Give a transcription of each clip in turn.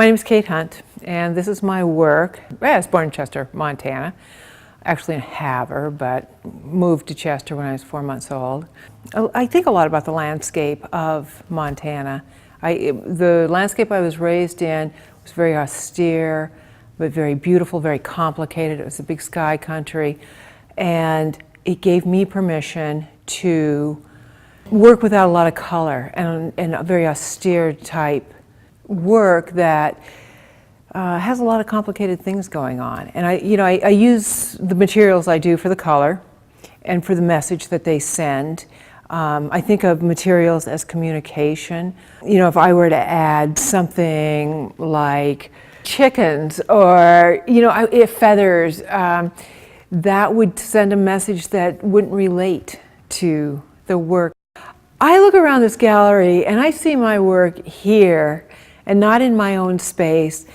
My name is Kate Hunt, and this is my work. I was born in Chester, Montana, actually in Havre, but moved to Chester when I was 4 months old. I think a lot about the landscape of Montana. The landscape I was raised in was very austere, but very beautiful, very complicated. It was a big sky country, and it gave me permission to work without a lot of color and a very austere type work that has a lot of complicated things going on. And I use the materials I do for the color and for the message that they send. I think of materials as communication. If I were to add something like chickens or, feathers, that would send a message that wouldn't relate to the work. I look around this gallery and I see my work here and not in my own space.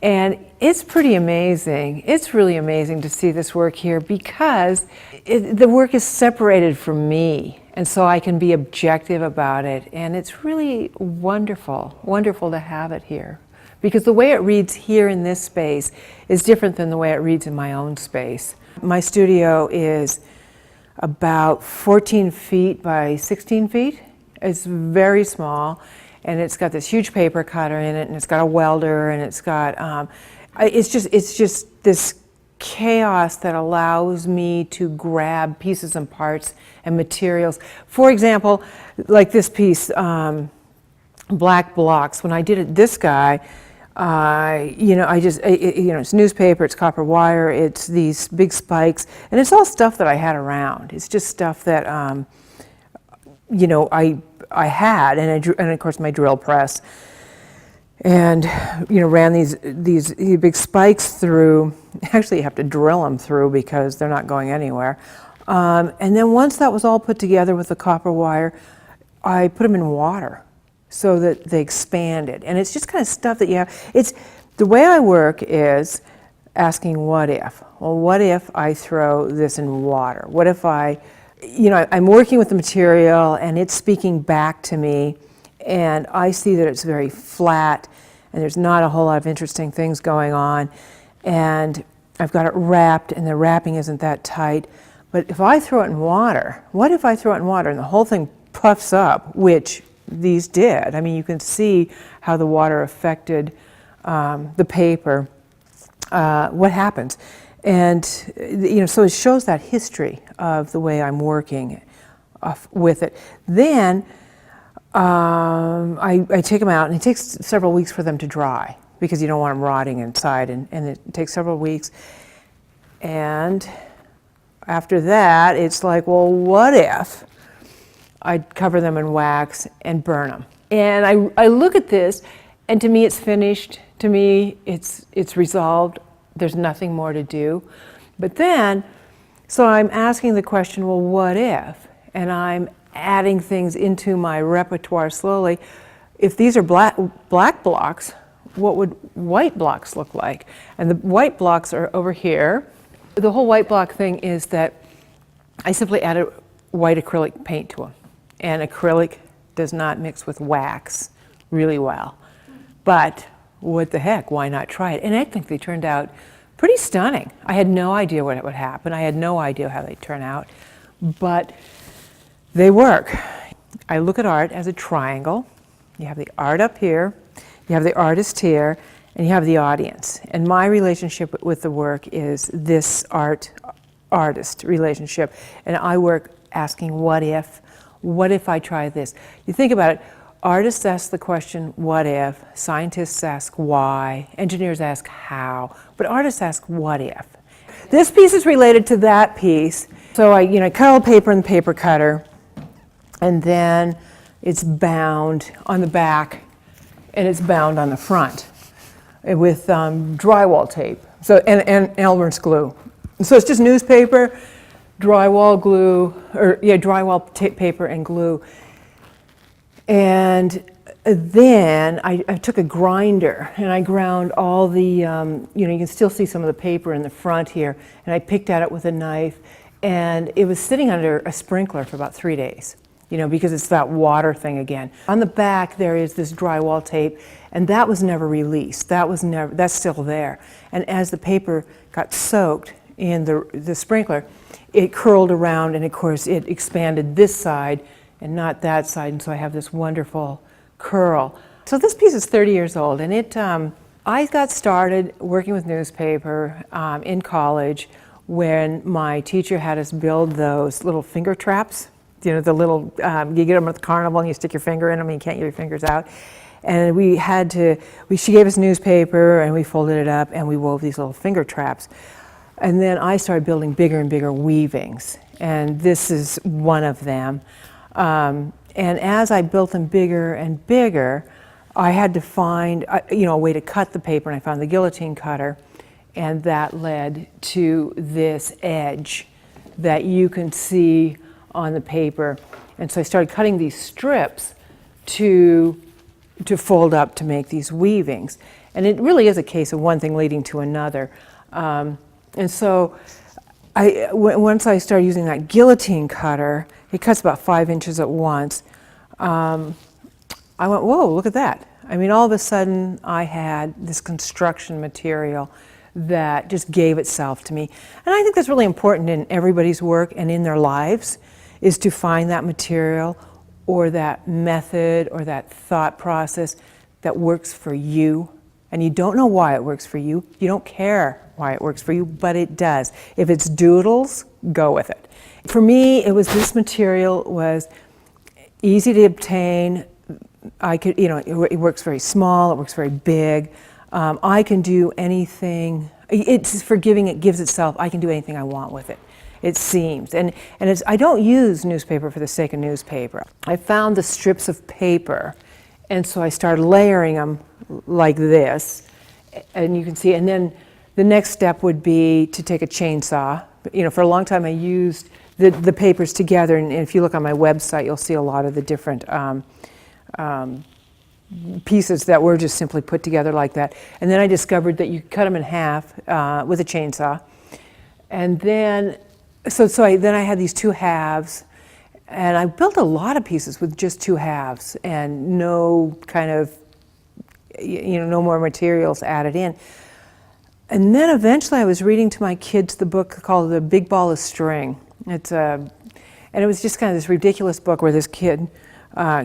And it's pretty amazing. It's really amazing to see this work here because the work is separated from me. And so I can be objective about it. And it's really wonderful, wonderful to have it here. Because the way it reads here in this space is different than the way it reads in my own space. My studio is about 14 feet by 16 feet. It's very small. And it's got this huge paper cutter in it, and it's got a welder, and it's got, it's just this chaos that allows me to grab pieces and parts and materials. For example, like this piece, black blocks. When I did it, this guy, it's newspaper, it's copper wire, it's these big spikes, and it's all stuff that I had around. It's just stuff that, I had, and of course my drill press, and ran these big spikes through. Actually, you have to drill them through because they're not going anywhere. And then once that was all put together with the copper wire, I put them in water so that they expanded. And it's just kind of stuff that you have. It's the way I work is asking what if. Well, what if I throw this in water? What if I'm working with the material and it's speaking back to me, and I see that it's very flat and there's not a whole lot of interesting things going on, and I've got it wrapped and the wrapping isn't that tight. But if I throw it in water, what if I throw it in water and the whole thing puffs up, which these did? I mean, you can see how the water affected the paper. What happens? And so it shows that history of the way I'm working with it. Then I take them out, and it takes several weeks for them to dry because you don't want them rotting inside, and it takes several weeks. And after that, it's like, well, what if I'd cover them in wax and burn them? And I look at this, and to me it's finished. To me it's resolved. There's nothing more to do. But then, so I'm asking the question, well, what if? And I'm adding things into my repertoire slowly. If these are black blocks, what would white blocks look like? And the white blocks are over here. The whole white block thing is that I simply added white acrylic paint to them. And acrylic does not mix with wax really well. But what the heck, why not try it? And I think they turned out pretty stunning. I had no idea what would happen. I had no idea how they'd turn out, but they work. I look at art as a triangle. You have the art up here, you have the artist here, and you have the audience. And my relationship with the work is this artist relationship. And I work asking, what if I try this? You think about it. Artists ask the question, what if? Scientists ask why. Engineers ask how. But artists ask, what if? This piece is related to that piece. So I cut all the paper in the paper cutter, and then it's bound on the back, and it's bound on the front with drywall tape. So and Elmer's glue. So it's just newspaper, drywall glue, drywall paper and glue. And then I took a grinder and I ground all the, you can still see some of the paper in the front here, and I picked at it with a knife, and it was sitting under a sprinkler for about 3 days. because it's that water thing again. On the back there is this drywall tape, and that was never released. That's still there. And as the paper got soaked in the sprinkler, it curled around, and of course it expanded this side and not that side, and so I have this wonderful curl. So this piece is 30 years old, and I got started working with newspaper in college when my teacher had us build those little finger traps. The little, you get them at the carnival and you stick your finger in them and you can't get your fingers out. And she gave us newspaper and we folded it up and we wove these little finger traps. And then I started building bigger and bigger weavings, and this is one of them. And as I built them bigger and bigger, I had to find a way to cut the paper, and I found the guillotine cutter, and that led to this edge that you can see on the paper. And so I started cutting these strips to fold up to make these weavings. And it really is a case of one thing leading to another. And so once I started using that guillotine cutter, it cuts about 5 inches at once. I went, whoa, look at that. I mean, all of a sudden I had this construction material that just gave itself to me. And I think that's really important in everybody's work and in their lives, is to find that material or that method or that thought process that works for you. And you don't know why it works for you. You don't care why it works for you, but it does. If it's doodles, go with it. For me, it was this material was easy to obtain. I could, it works very small, it works very big. I can do anything. It's forgiving, it gives itself. I can do anything I want with it, it seems. And I don't use newspaper for the sake of newspaper. I found the strips of paper, and so I started layering them like this. And you can see, and then the next step would be to take a chainsaw. For a long time I used the papers together, and if you look on my website, you'll see a lot of the different pieces that were just simply put together like that. And then I discovered that you cut them in half with a chainsaw. And then, then I had these two halves, and I built a lot of pieces with just two halves and no kind of, no more materials added in. And then eventually I was reading to my kids the book called The Big Ball of String. And it was just kind of this ridiculous book where this kid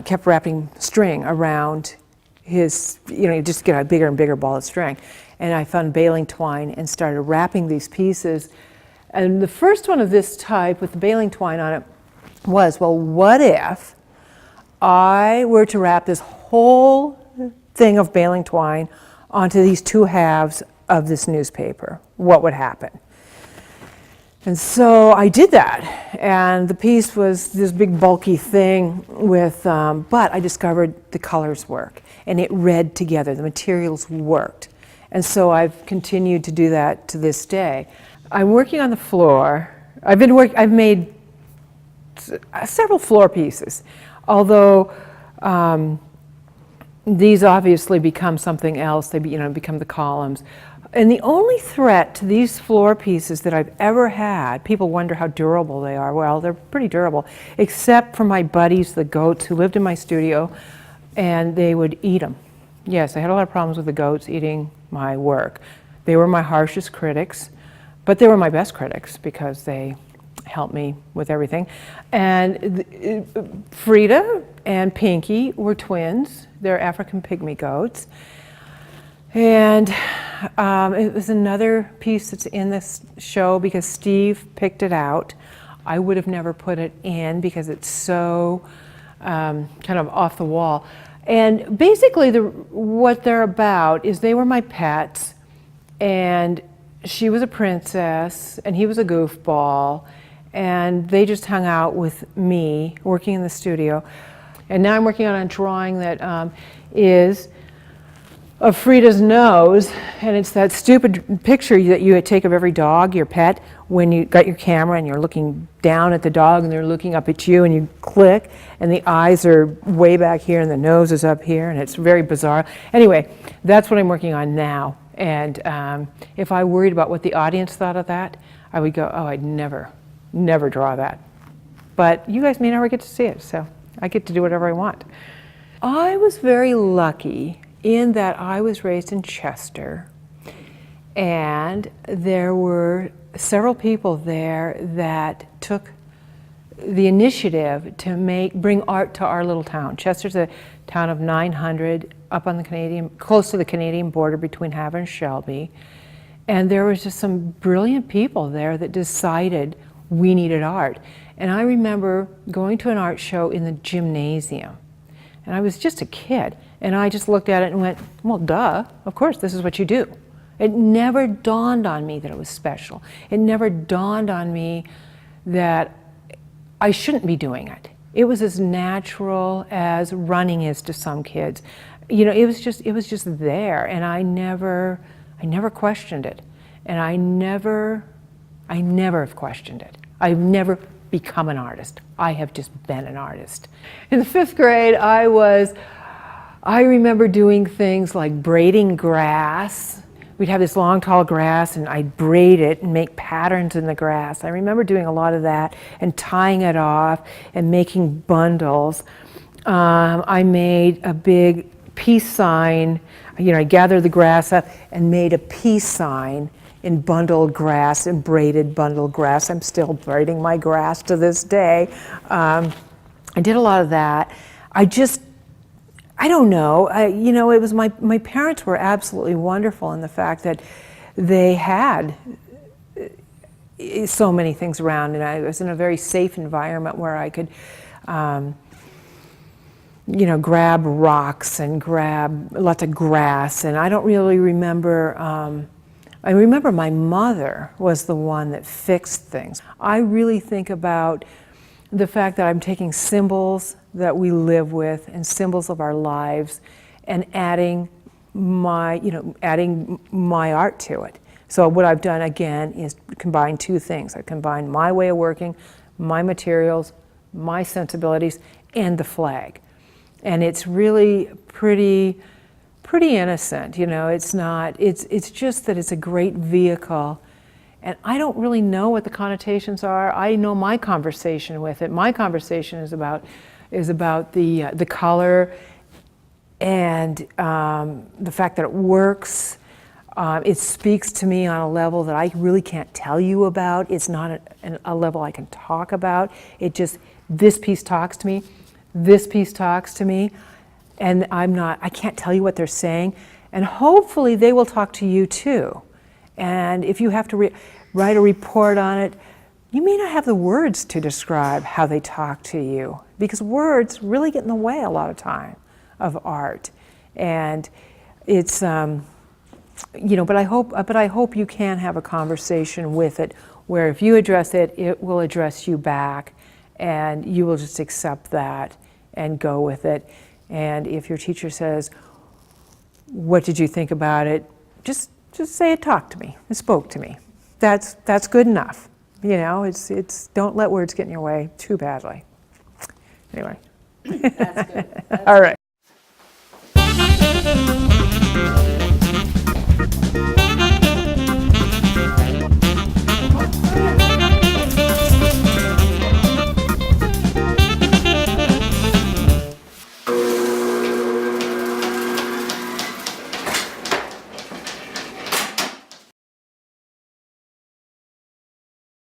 kept wrapping string around his, just get a bigger and bigger ball of string. And I found baling twine and started wrapping these pieces. And the first one of this type with the baling twine on it was, well, what if I were to wrap this whole thing of baling twine onto these two halves of this newspaper? What would happen? And so I did that, and the piece was this big bulky thing with, but I discovered the colors work, and it read together, the materials worked. And so I've continued to do that to this day. I'm working on the floor. I've made several floor pieces, although these obviously become something else. They become the columns. And the only threat to these floor pieces that I've ever had, people wonder how durable they are. Well, they're pretty durable, except for my buddies, the goats, who lived in my studio, and they would eat them. Yes, I had a lot of problems with the goats eating my work. They were my harshest critics, but they were my best critics because they helped me with everything. And Frida and Pinky were twins. They're African pygmy goats. And it was another piece that's in this show because Steve picked it out. I would have never put it in because it's so kind of off the wall. And basically what they're about is they were my pets, and she was a princess and he was a goofball, and they just hung out with me working in the studio. And now I'm working on a drawing that is of Frida's nose, and it's that stupid picture that you take of every dog, your pet, when you got your camera and you're looking down at the dog and they're looking up at you, and you click and the eyes are way back here and the nose is up here, and it's very bizarre. Anyway, that's what I'm working on now. And if I worried about what the audience thought of that, I would go, oh, I'd never draw that. but you guys may never get to see it, so I get to do whatever I want. I was very lucky in that I was raised in Chester, and there were several people there that took the initiative to bring art to our little town. Chester's a town of 900 up on the close to the Canadian border between Havre and Shelby. And there was just some brilliant people there that decided we needed art. And I remember going to an art show in the gymnasium. And I was just a kid. And I just looked at it and went, well, duh, of course, this is what you do. It never dawned on me that it was special. It never dawned on me that I shouldn't be doing it. It was as natural as running is to some kids. You know, it was just there, and I never questioned it. And I never have questioned it. I've never become an artist. I have just been an artist. In the 5th grade, I remember doing things like braiding grass. We'd have this long, tall grass, and I'd braid it and make patterns in the grass. I remember doing a lot of that and tying it off and making bundles. I made a big peace sign. You know, I gathered the grass up and made a peace sign in bundled grass, in braided bundled grass. I'm still braiding my grass to this day. I did a lot of that. I don't know, you know, it was my parents were absolutely wonderful in the fact that they had so many things around, and I was in a very safe environment where I could, you know, grab rocks and grab lots of grass. And I don't really remember, I remember my mother was the one that fixed things. I really think about the fact that I'm taking symbols that we live with and symbols of our lives and adding my art to it. So what I've done again is combine two things. I combined my way of working, my materials, my sensibilities, and the flag. And it's really pretty innocent, you know. It's just that it's a great vehicle. And I don't really know what the connotations are. I know my conversation with it. My conversation is about the color and the fact that it works. It speaks to me on a level that I really can't tell you about. It's not a level I can talk about. It just, this piece talks to me, this piece talks to me, and I can't tell you what they're saying. And hopefully they will talk to you too. And if you have to write a report on it, you may not have the words to describe how they talk to you, because words really get in the way a lot of time of art. And it's, you know, but I hope you can have a conversation with it where if you address it, it will address you back, and you will just accept that and go with it. And if your teacher says, "What did you think about it?" Just say it talked to me, it spoke to me. That's good enough. You know, it's don't let words get in your way too badly. Anyway. That's good. All right.